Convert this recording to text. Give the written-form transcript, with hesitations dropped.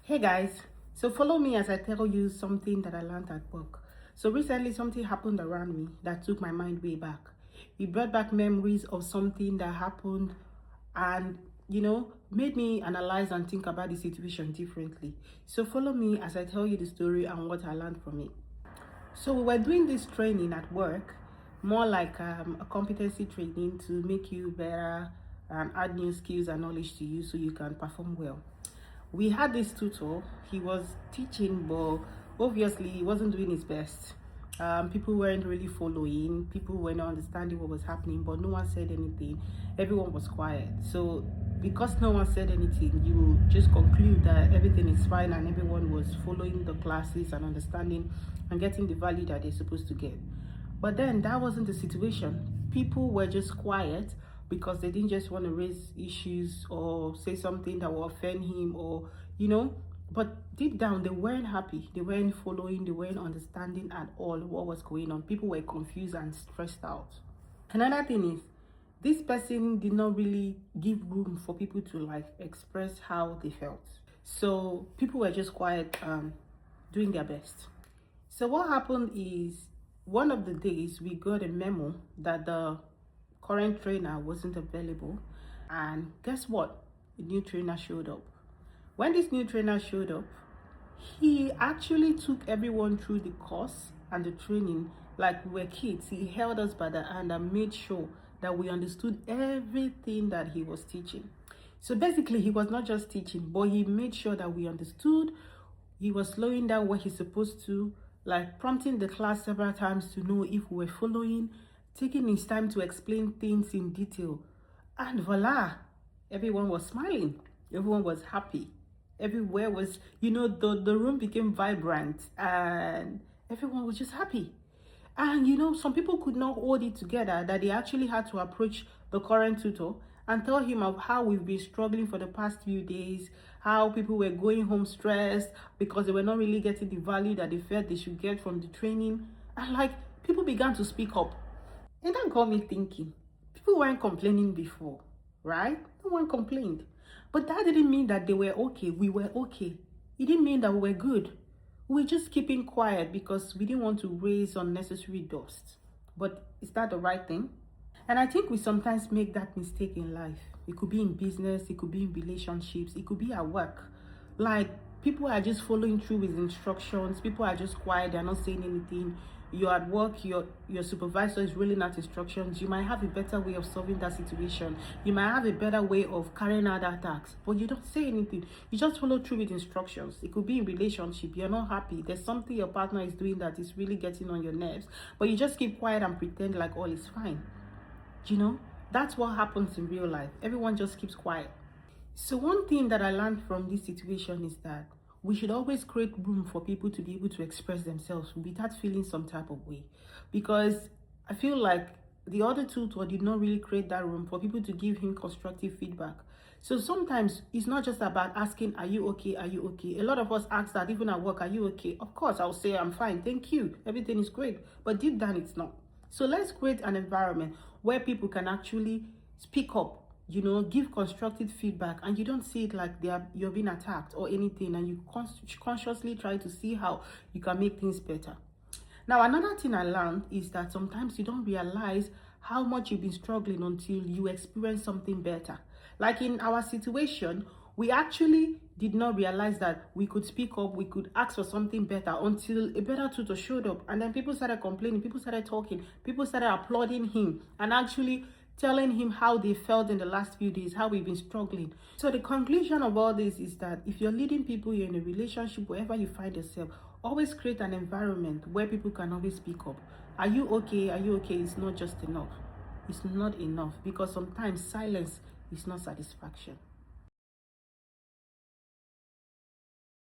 Hey guys, so follow me as I tell you something that I learned at work. So recently something happened around me that took my mind way back. It brought back memories of something that happened and made me analyze and think about the situation differently. So follow me as I tell you the story and what I learned from it. So we were doing this training at work, more like a competency training to make you better and add new skills and knowledge to you so you can perform well. We had this tutor. He was teaching, but obviously he wasn't doing his best. People weren't really following. People were not understanding what was happening, but no one said anything. Everyone was quiet. So because no one said anything, you just conclude that everything is fine and everyone was following the classes and understanding and getting the value that they're supposed to get. But then that wasn't the situation. People were just quiet because they didn't just want to raise issues or say something that will offend him but deep down they weren't happy. They weren't following, they weren't understanding at all what was going on. People were confused and stressed out. Another thing is, this person did not really give room for people to express how they felt. So people were just quiet, doing their best. So what happened is, one of the days we got a memo that the current trainer wasn't available, and guess what? A new trainer showed up. When this new trainer showed up, he actually took everyone through the course and the training like we were kids. He held us by the hand and made sure that we understood everything that he was teaching. So basically, he was not just teaching, but he made sure that we understood. He was slowing down what he's supposed to, like prompting the class several times to know if we were following, taking his time to explain things in detail. And voila, everyone was smiling. Everyone was happy. Everywhere was, the room became vibrant and everyone was just happy. And some people could not hold it together, that they actually had to approach the current tutor and tell him of how we've been struggling for the past few days, how people were going home stressed because they were not really getting the value that they felt they should get from the training. And people began to speak up. And that got me thinking, people weren't complaining before, right? No one complained. But that didn't mean that they were okay. We were okay. It didn't mean that we were good. We were just keeping quiet because we didn't want to raise unnecessary dust. But is that the right thing? And I think we sometimes make that mistake in life. It could be in business, it could be in relationships, it could be at work. People are just following through with instructions. People are just quiet, they're not saying anything. You're at work, your supervisor is rolling out instructions. You might have a better way of solving that situation. You might have a better way of carrying out that task, but you don't say anything. You just follow through with instructions. It could be in relationship. You're not happy. There's something your partner is doing that is really getting on your nerves, but you just keep quiet and pretend like all is fine. That's what happens in real life. Everyone just keeps quiet. So one thing that I learned from this situation is that we should always create room for people to be able to express themselves without feeling some type of way. Because I feel like the other tutor did not really create that room for people to give him constructive feedback. So sometimes it's not just about asking, are you okay? Are you okay? A lot of us ask that even at work, are you okay? Of course, I'll say I'm fine. Thank you. Everything is great. But deep down, it's not. So let's create an environment where people can actually speak up, give constructive feedback, and you don't see it like you're being attacked or anything, and you consciously try to see how you can make things better. Now, another thing I learned is that sometimes you don't realize how much you've been struggling until you experience something better. Like in our situation, we actually did not realize that we could speak up, we could ask for something better until a better tutor showed up. And then people started complaining, people started talking, people started applauding him and actually telling him how they felt in the last few days, how we've been struggling. So the conclusion of all this is that if you're leading people, you're in a relationship, wherever you find yourself, always create an environment where people can always speak up. Are you okay? Are you okay? It's not just enough. It's not enough, because sometimes silence is not satisfaction.